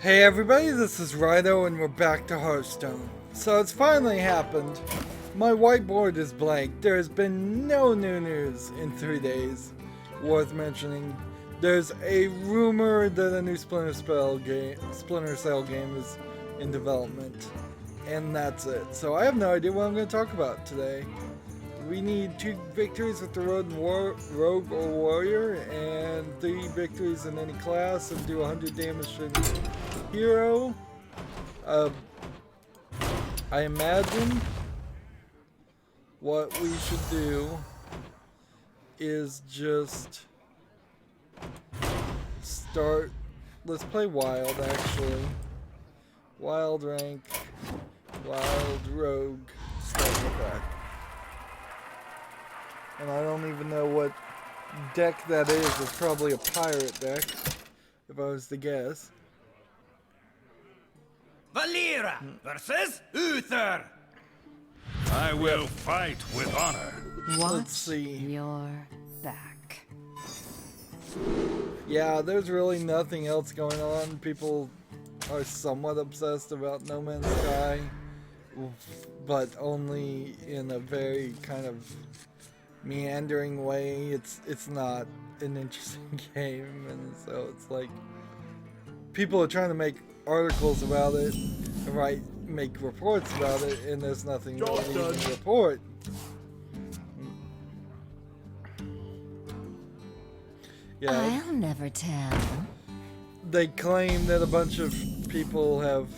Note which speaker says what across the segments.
Speaker 1: Hey everybody, this is Rydo and we're back to Hearthstone. So it's finally happened. My whiteboard is blank. There has been no new news in 3 days. Worth mentioning. There's a rumor that a new Splinter Cell game is in development. And that's it. So I have no idea what I'm going to talk about today. We need 2 victories with the Rogue or Warrior, and 3 victories in any class, and do 100 damage to any hero. I imagine what we should do is just start. Let's play Wild, actually. Wild rank, Wild Rogue, start with that. And I don't even know what deck that is. It's probably a pirate deck, if I was to guess.
Speaker 2: Valera versus Uther. I will fight with honor.
Speaker 1: Let's see.
Speaker 3: Your back.
Speaker 1: Yeah, there's really nothing else going on. People are somewhat obsessed about No Man's Sky, but only in a very kind of meandering way. It's not an interesting game, and so it's like people are trying to make articles about it and make reports about it, and there's nothing really to report. Yeah,
Speaker 3: I'll never tell.
Speaker 1: they claim that a bunch of people have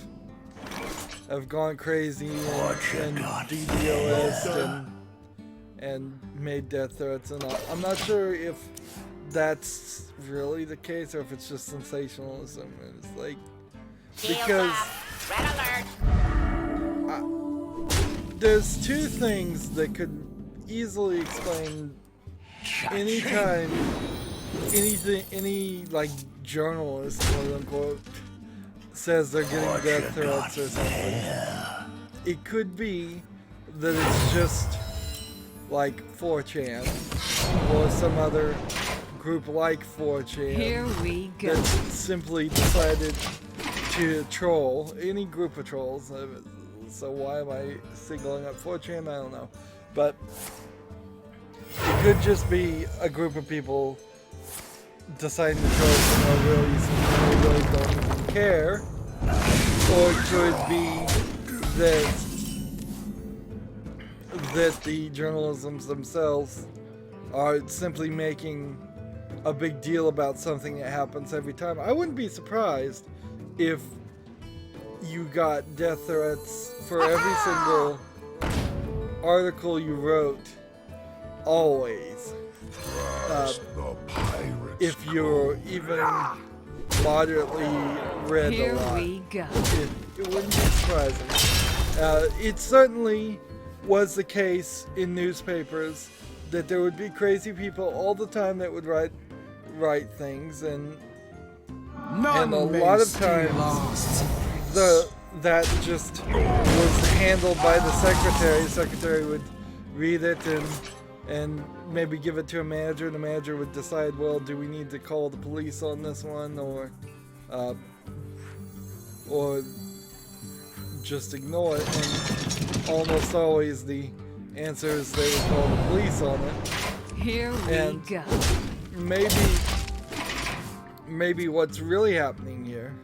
Speaker 1: gone crazy and DDoS and made death threats, and I'm not sure if that's really the case or if it's just sensationalism. It's like, because there's 2 things that could easily explain anytime any like journalist, quote unquote, says they're getting death threats or something. It could be that it's just like 4chan or some other group like 4chan.
Speaker 3: Here we go.
Speaker 1: That simply decided to troll any group of trolls. So why am I singling up 4chan? I don't know. But it could just be a group of people deciding to troll for no real reason. They really don't even care. Or it could be that the journalisms themselves are simply making a big deal about something that happens every time. I wouldn't be surprised if you got death threats for every single article you wrote, always. If you're even moderately read a lot.
Speaker 3: Here we go.
Speaker 1: It wouldn't be surprising. It certainly was the case in newspapers that there would be crazy people all the time that would write things, and a lot of times that just was handled by the secretary. The secretary would read it and maybe give it to a manager, and the manager would decide, well, do we need to call the police on this one, or just ignore it. And almost always the answer is they would call the police on it.
Speaker 3: Here we go.
Speaker 1: Maybe what's really happening here,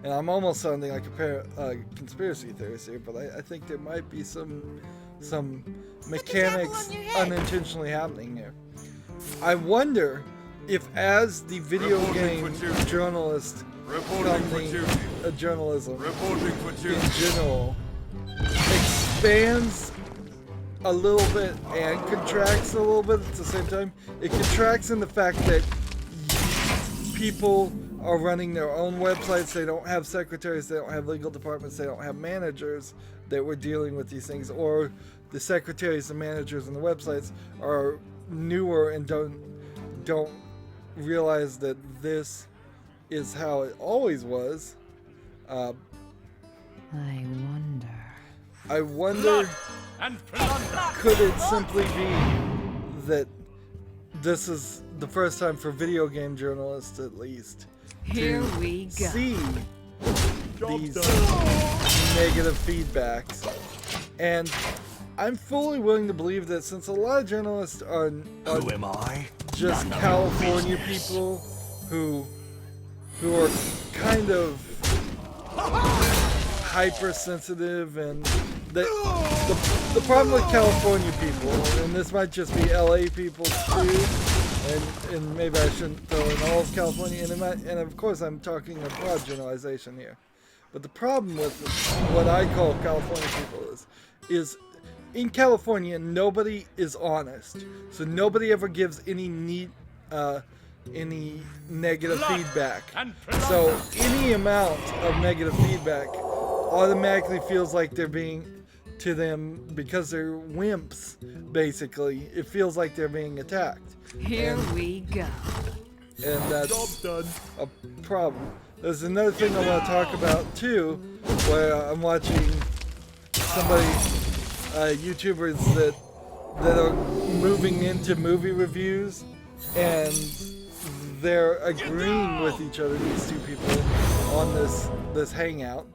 Speaker 1: and I'm almost sounding like a conspiracy theorist here, but I think there might be some mechanics unintentionally happening here. I wonder if, as the video game journalist company, journalism in general expands a little bit and contracts a little bit at the same time. It contracts in the fact that people are running their own websites. They don't have secretaries, they don't have legal departments, they don't have managers that were dealing with these things, or the secretaries, the managers, and the websites are newer and don't realize that this is how it always was. I wonder, could it simply be that this is the first time for video game journalists, at least,
Speaker 3: Here we go.
Speaker 1: see these negative feedbacks. And I'm fully willing to believe that since a lot of journalists are
Speaker 2: Who am I?
Speaker 1: just
Speaker 2: None of
Speaker 1: California
Speaker 2: your business.
Speaker 1: people who are kind of hypersensitive, and the problem with California people, and this might just be LA people too, and maybe I shouldn't throw in all of California, and of course I'm talking a broad generalization here, but the problem with what I call California people is in California nobody is honest, so nobody ever gives any negative feedback. So any amount of negative feedback automatically feels like they're being, to them, because they're wimps, basically, it feels like they're being attacked.
Speaker 3: Here we go.
Speaker 1: And that's a problem. There's another thing I want to talk about too, where I'm watching somebody, YouTubers that are moving into movie reviews, and they're agreeing with each other, these two people, on this hangout,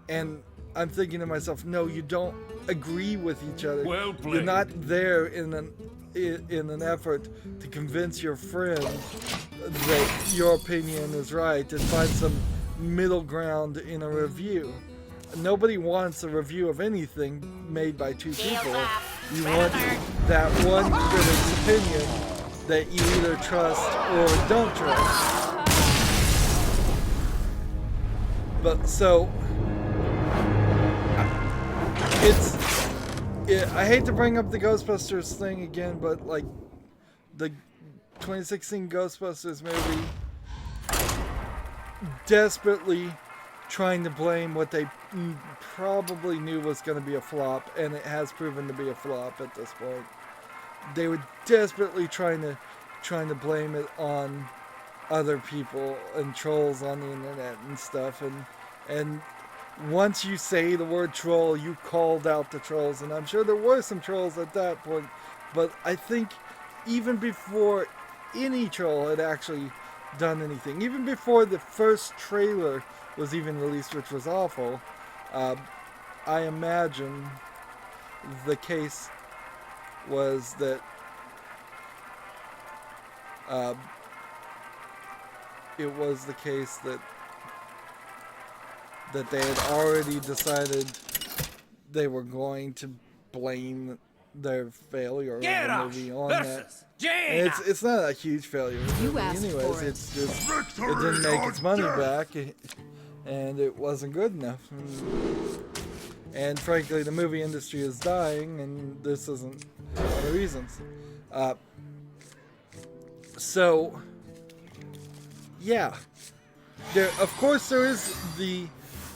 Speaker 1: and I'm thinking to myself, no, you don't agree with each other.
Speaker 2: Well played.
Speaker 1: You're not there in an effort to convince your friend that your opinion is right and find some middle ground in a review. Nobody wants a review of anything made by two people. You want that one critic's opinion that you either trust or don't trust. But so I hate to bring up the Ghostbusters thing again, but like the 2016 Ghostbusters movie desperately trying to blame what they probably knew was going to be a flop, and it has proven to be a flop at this point. They were desperately trying to blame it on other people and trolls on the internet and stuff, and once you say the word troll, you called out the trolls, and I'm sure there were some trolls at that point, but I think even before any troll had actually done anything, even before the first trailer was even released, which was awful, I imagine the case was that it was the case that they had already decided they were going to blame their failure of the movie on that. And it's not a huge failure of the movie anyways, it's just it didn't make its money back, and it wasn't good enough. And frankly, the movie industry is dying, and this isn't one of the reasons. So, yeah. Of course, there is the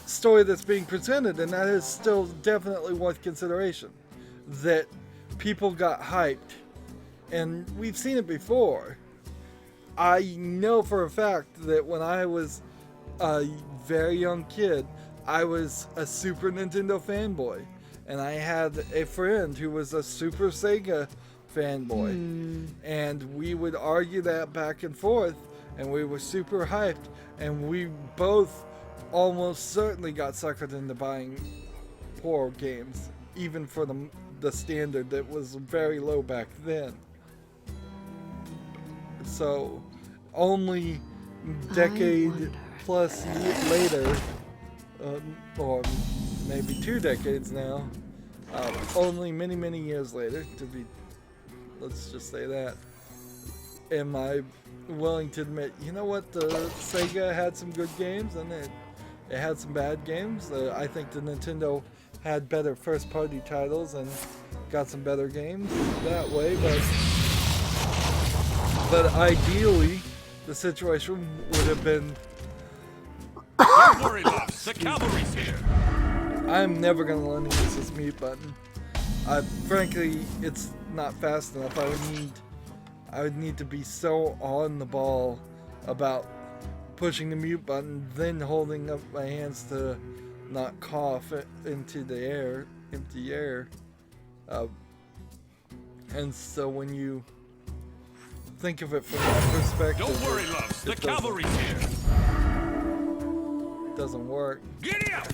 Speaker 1: story that's being presented, and that is still definitely worth consideration. That people got hyped, and we've seen it before. I know for a fact that when I was a very young kid, I was a Super Nintendo fanboy, and I had a friend who was a Super Sega fanboy, and we would argue that back and forth, and we were super hyped, and we both almost certainly got suckered into buying poor games, even for the standard that was very low back then. So only decade plus later, or maybe 2 decades now, only many years later, let's just say that, am I willing to admit, you know what, the Sega had some good games and it had some bad games. I think the Nintendo had better first party titles and got some better games that way, but ideally the situation would have been,
Speaker 2: Don't worry, boss. The cavalry's here.
Speaker 1: I'm never gonna learn to use this mute button. Frankly, it's not fast enough. I would need to be so on the ball about pushing the mute button, then holding up my hands to not cough into the air, empty air. And so when you think of it from that perspective,
Speaker 2: Don't worry, loves. The cavalry's here.
Speaker 1: doesn't work.
Speaker 2: Giddy up!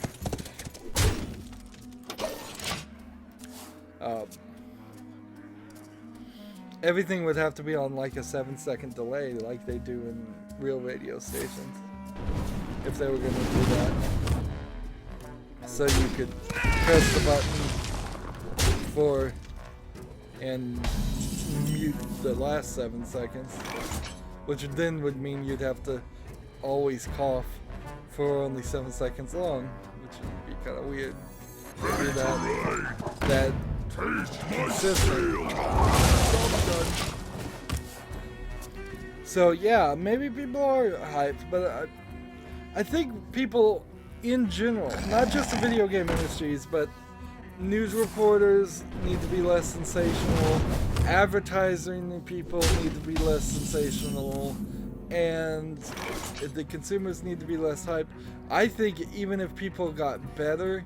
Speaker 1: Everything would have to be on like a 7-second delay like they do in real radio stations if they were going to do that. So you could press the button for and mute the last 7 seconds, which then would mean you'd have to always cough for only 7 seconds long, which would be kind of weird. Maybe that consistent. So yeah, maybe people are hyped, but I think people in general, not just the video game industries, but news reporters need to be less sensational, advertising people need to be less sensational, and the consumers need to be less hyped. I think even if people got better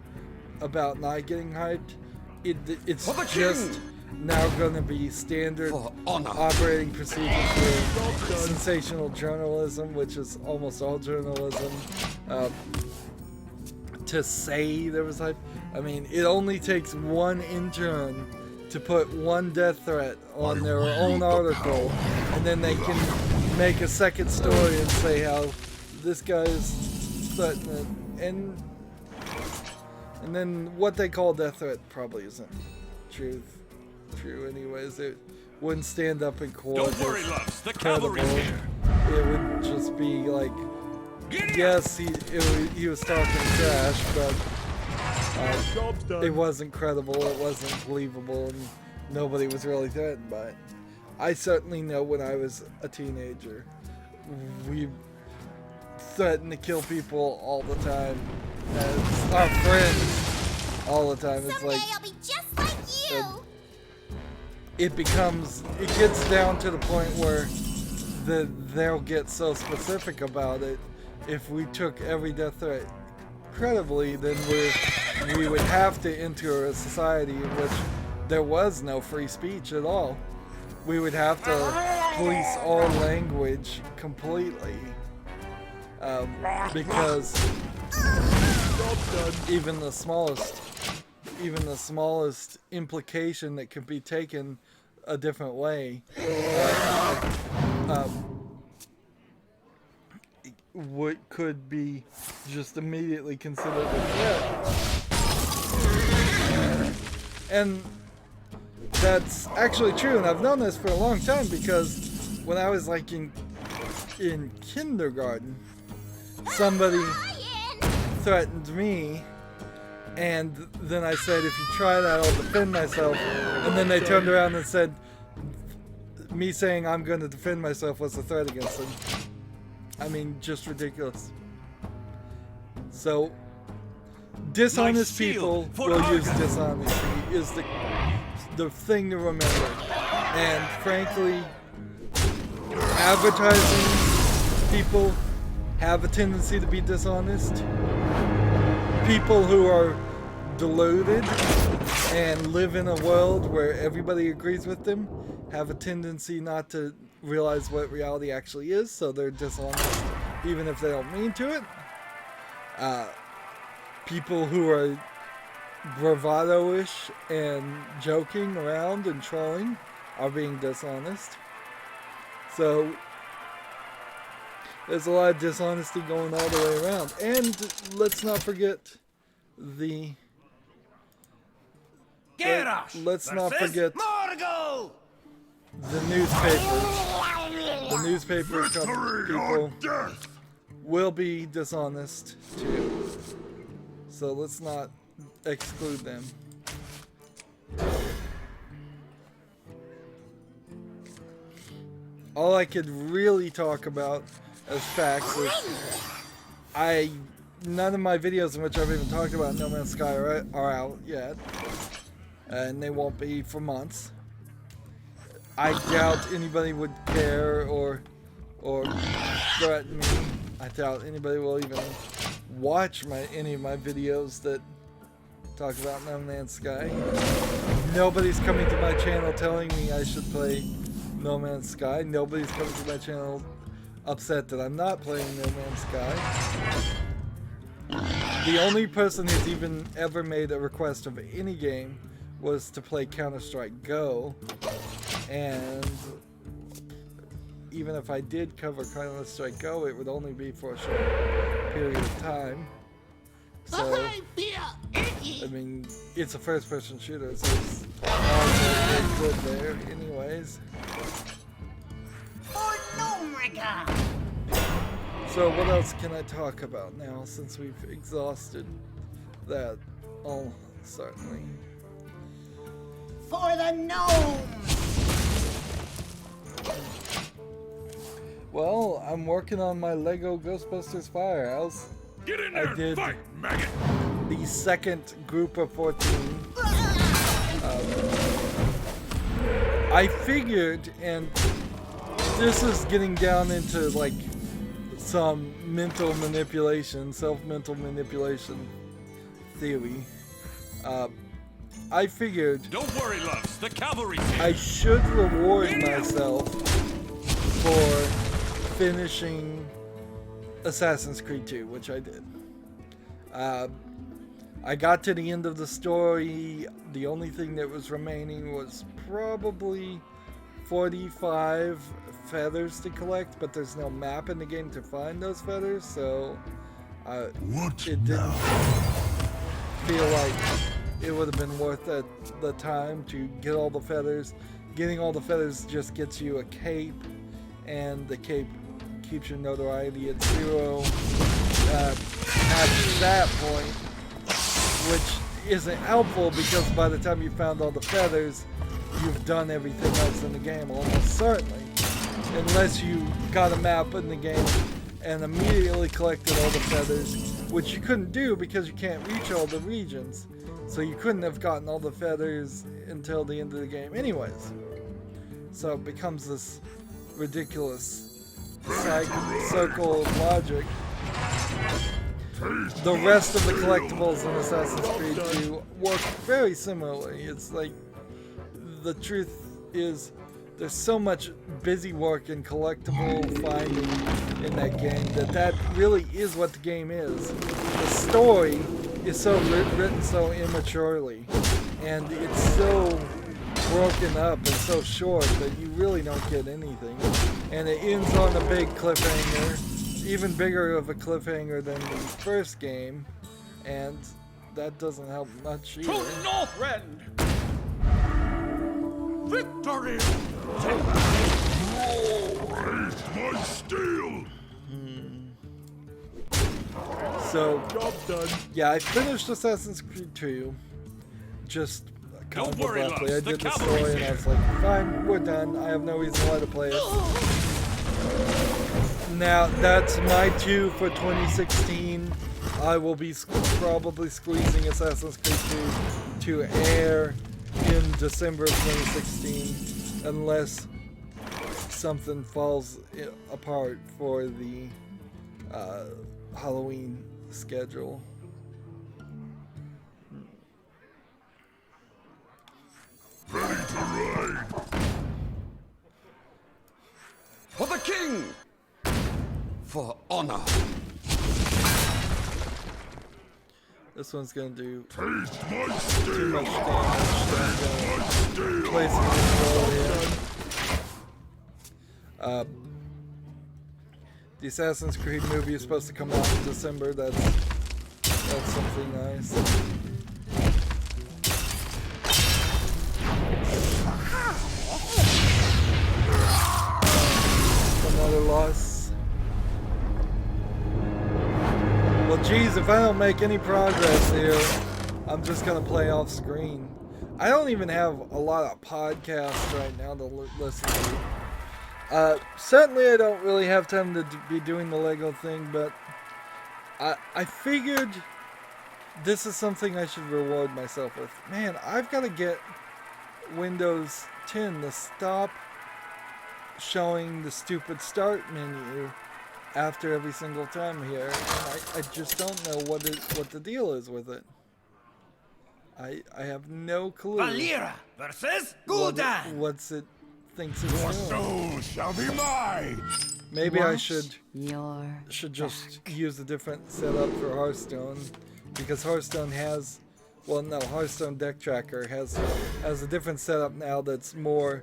Speaker 1: about not getting hyped, it's just now going to be standard operating procedure for sensational journalism, which is almost all journalism, to say there was hype. I mean, it only takes one intern to put one death threat on their own article, and then they can make a second story and say how this guy's threatening it. And then what they call death threat probably isn't true anyways. It wouldn't stand up in court.
Speaker 2: Don't worry, loves. The cavalry's here.
Speaker 1: It would just be like, yes, he was talking trash, but it wasn't credible, it wasn't believable, and nobody was really threatened by it. I certainly know when I was a teenager, we threatened to kill people all the time as our friends all the time. It's like,
Speaker 4: I'll be just like you.
Speaker 1: It gets down to the point where they'll get so specific about it. If we took every death threat credibly, then we would have to enter a society in which there was no free speech at all. We would have to police all language completely, because even the smallest implication that could be taken a different way what could be just immediately considered a threat. And that's actually true, and I've known this for a long time, because when I was like in kindergarten, somebody threatened me, and then I said, if you try that, I'll defend myself. And then they turned around and said, me saying I'm going to defend myself was a threat against them. I mean, just ridiculous. So, dishonest people will use dishonesty is the thing to remember. And frankly, advertising people have a tendency to be dishonest. People who are deluded and live in a world where everybody agrees with them have a tendency not to realize what reality actually is, so they're dishonest even if they don't mean to it. People who are bravado-ish and joking around and trolling are being dishonest. So there's a lot of dishonesty going all the way around. And let's not forget let's not forget the newspapers. The newspaper people will be dishonest too. So let's not exclude them. All I could really talk about as facts is none of my videos in which I've even talked about No Man's Sky are out yet, and they won't be for months. I doubt anybody would care or threaten me. I doubt anybody will even watch any of my videos that talk about No Man's Sky. Nobody's coming to my channel telling me I should play No Man's Sky. Nobody's coming to my channel upset that I'm not playing No Man's Sky. The only person who's even ever made a request of any game was to play Counter-Strike Go, and even if I did cover Counter-Strike Go, it would only be for a short period of time. So, I mean, it's a first-person shooter, so it's very good there anyways.
Speaker 4: Oh no, my God!
Speaker 1: So what else can I talk about now, since we've exhausted that? Oh, certainly.
Speaker 4: For the gnomes!
Speaker 1: Well, I'm working on my Lego Ghostbusters Firehouse.
Speaker 2: Get in there
Speaker 1: I did
Speaker 2: and fight, maggot!
Speaker 1: the second group of 14. I figured, and this is getting down into like some mental manipulation, self-mental manipulation theory. I figured
Speaker 2: Don't worry, loves. The cavalry's here.
Speaker 1: I should reward myself for finishing Assassin's Creed 2, which I did. I got to the end of the story. The only thing that was remaining was probably 45 feathers to collect, but there's no map in the game to find those feathers, so it didn't feel like it would have been worth the time to get all the feathers. Getting all the feathers just gets you a cape, and the cape keeps your notoriety at 0 at that point, which isn't helpful because by the time you found all the feathers, you've done everything else in the game almost certainly, unless you got a map in the game and immediately collected all the feathers, which you couldn't do because you can't reach all the regions, so you couldn't have gotten all the feathers until the end of the game anyways. So it becomes this ridiculous circle of logic. The rest of the collectibles in Assassin's Creed 2 work very similarly. It's like, the truth is, there's so much busy work and collectible finding in that game that really is what the game is. The story is so written so immaturely, and it's so broken up and so short that you really don't get anything. And it ends on a big cliffhanger, even bigger of a cliffhanger than the first game, and that doesn't help much either.
Speaker 2: To Northrend! Victory!
Speaker 5: Raise my steel!
Speaker 1: So,
Speaker 2: Job done.
Speaker 1: yeah, I finished Assassin's Creed 2, just kind
Speaker 2: Don't
Speaker 1: of
Speaker 2: worry,
Speaker 1: abruptly. I
Speaker 2: loves, the
Speaker 1: did the
Speaker 2: cavalry's
Speaker 1: story and I was like, fine, we're done. I have no reason why to play it. Now, that's my 2 for 2016. I will be probably squeezing Assassin's Creed 2 to air in December of 2016, unless something falls apart for the Halloween schedule.
Speaker 5: Ready to ride!
Speaker 2: For the king! For honor!
Speaker 1: This one's gonna do
Speaker 5: Taste my
Speaker 1: too
Speaker 5: steel!
Speaker 1: much damage. So I'm gonna
Speaker 5: Steel!
Speaker 1: place it in. The Assassin's Creed movie is supposed to come out in December. That's something nice. Another loss. Well, geez, if I don't make any progress here, I'm just gonna play off screen. I don't even have a lot of podcasts right now to listen to. Certainly I don't really have time to be doing the Lego thing, but I figured this is something I should reward myself with. Man, I've got to get Windows 10 to stop showing the stupid start menu after every single time here. And I just don't know what the deal is with it. I have no clue.
Speaker 2: Valera versus
Speaker 1: What
Speaker 2: Gul'dan!
Speaker 1: what's it thinks it's
Speaker 5: Your
Speaker 1: doing.
Speaker 5: soul shall be mine!
Speaker 1: Maybe I
Speaker 3: Watch
Speaker 1: should
Speaker 3: your
Speaker 1: just use a different setup for Hearthstone, because Hearthstone has, well, no, Hearthstone Deck Tracker has a different setup now that's more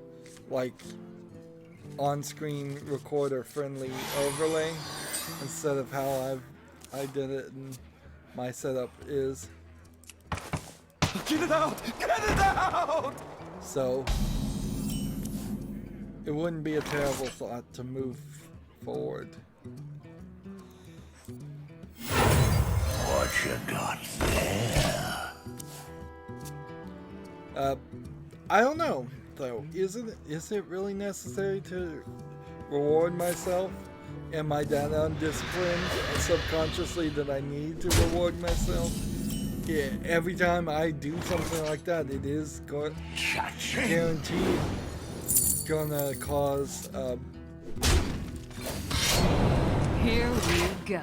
Speaker 1: like on-screen recorder friendly overlay instead of how I did it and my setup is.
Speaker 2: Get it out! Get it out!
Speaker 1: So it wouldn't be a terrible thought to move forward.
Speaker 5: What you got there?
Speaker 1: I don't know though. Is it really necessary to reward myself? Am I that undisciplined subconsciously that I need to reward myself? Yeah, every time I do something like that, it is guaranteed gonna cause
Speaker 3: Here we go.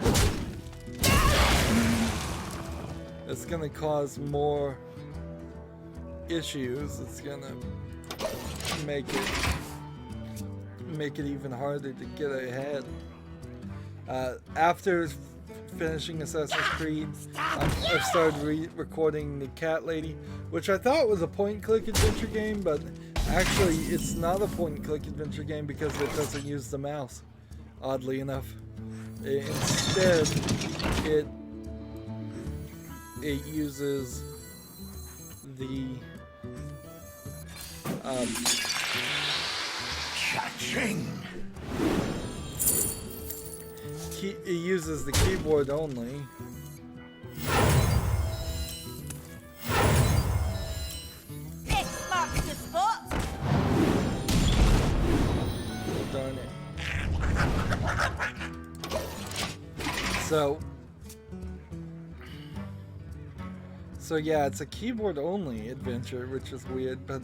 Speaker 1: it's gonna cause more issues. It's gonna make it even harder to get ahead. After finishing Assassin's Creed, I've started recording the Cat Lady, which I thought was a point-and-click adventure game, but actually it's not a point-and-click adventure game because it doesn't use the mouse, oddly enough. Instead, it uses the
Speaker 5: Cha-ching!
Speaker 1: it uses the keyboard only.
Speaker 4: X marks the spot.
Speaker 1: Darn it. So yeah, it's a keyboard only adventure, which is weird, but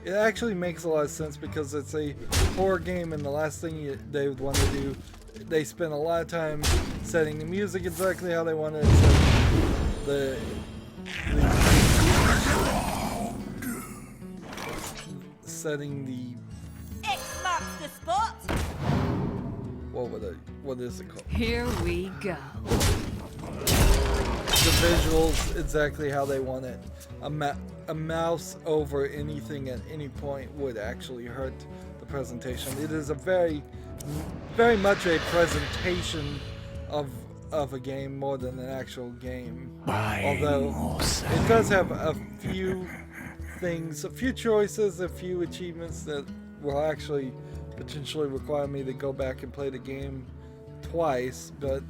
Speaker 1: it actually makes a lot of sense because it's a horror game, and the last thing they would want to do, they spend a lot of time setting the music exactly how they want it, setting the
Speaker 4: X marks the spot.
Speaker 1: what is it called?
Speaker 3: Here we go.
Speaker 1: The visuals exactly how they want it. A mouse over anything at any point would actually hurt the presentation. It is a very much a presentation of a game more than an actual game. Although it does have a few things, a few choices, a few achievements that will actually potentially require me to go back and play the game twice, but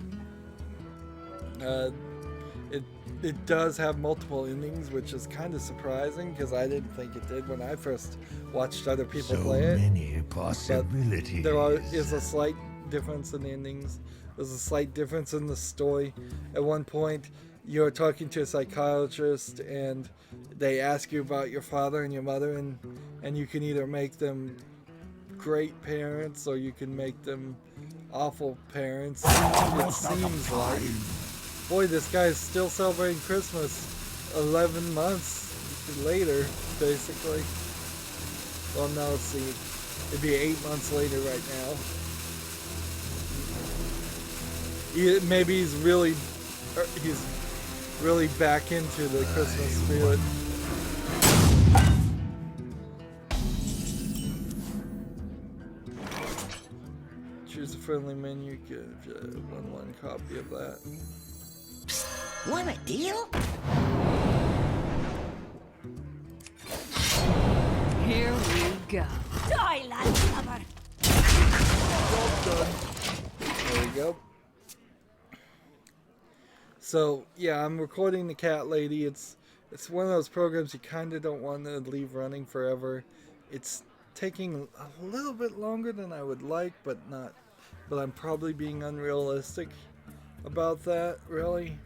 Speaker 1: it does have multiple endings, which is kind of surprising because I didn't think it did when I first watched other people play it.
Speaker 5: So many possibilities.
Speaker 1: But is a slight difference in endings. There's a slight difference in the story. At one point, you're talking to a psychiatrist and they ask you about your father and your mother, and you can either make them great parents or you can make them awful parents. It seems like. Boy, this guy is still celebrating Christmas 11 months later, basically. Well, no, let's see. It'd be 8 months later right now. Maybe he's really back into the Christmas spirit. Choose a friendly menu. Give one copy of that.
Speaker 4: Want a deal?
Speaker 3: Here we go.
Speaker 4: Die, landlubber.
Speaker 1: There we go. So yeah, I'm recording the Cat Lady. It's one of those programs you kind of don't want to leave running forever. It's taking a little bit longer than I would like, but I'm probably being unrealistic about that, really.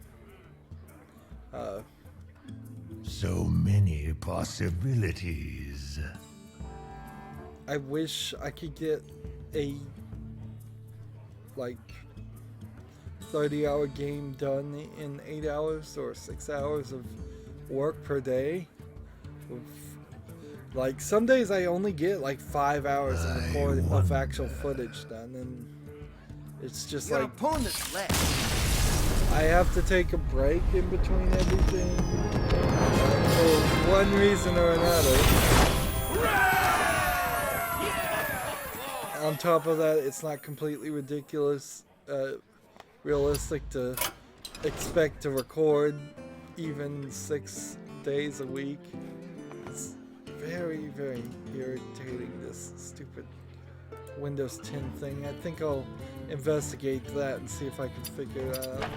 Speaker 5: So many possibilities.
Speaker 1: I wish I could get a 30-hour game done in 8 hours or 6 hours of work per day. Like some days I only get 5 hours of actual footage done, and it's just
Speaker 4: Your
Speaker 1: like
Speaker 4: opponent's left.
Speaker 1: I have to take a break in between everything for one reason or another. On top of that, it's not completely ridiculous, realistic to expect to record even 6 days a week. It's very, very irritating, this stupid Windows 10 thing. I think I'll investigate that and see if I can figure it out.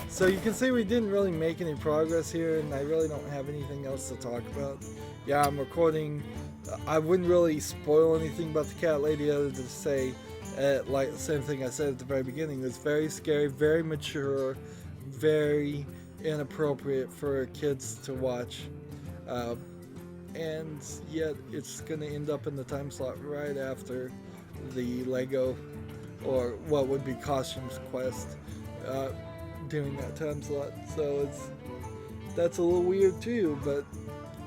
Speaker 1: So you can see we didn't really make any progress here, and I really don't have anything else to talk about. Yeah, I'm recording. I wouldn't really spoil anything about the cat lady other than to say, like the same thing I said at the very beginning. It's very scary, very mature, very inappropriate for kids to watch. And yet it's going to end up in the time slot right after the Lego, or what would be Costumes Quest, doing that time slot. So that's a little weird too, but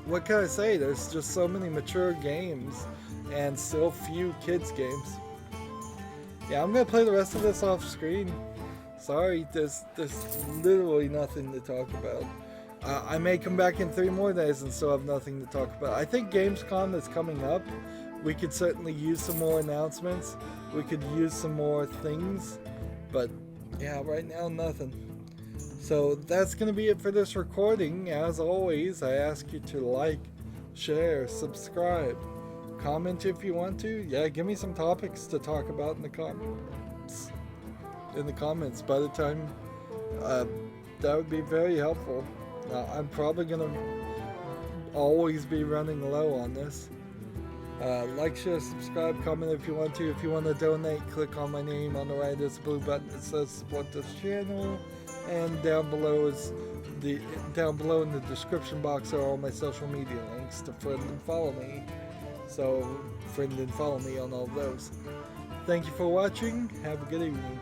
Speaker 1: what can I say? There's just so many mature games and still few kids games. Yeah, I'm gonna play the rest of this off screen. Sorry, there's literally nothing to talk about. I may come back in 3 more days and still have nothing to talk about. I think Gamescom is coming up. We could certainly use some more announcements. We could use some more things. But yeah, right now, nothing. So that's going to be it for this recording. As always, I ask you to like, share, subscribe, comment if you want to. Yeah, give me some topics to talk about in the comments. By the time, that would be very helpful. I'm probably going to always be running low on this. Like, share, subscribe, comment if you want to. If you want to donate, click on my name on the right. There's a blue button that says support this channel, and down below in the description box are all my social media links to friend and follow me. So friend and follow me on all of those. Thank you for watching. Have a good evening.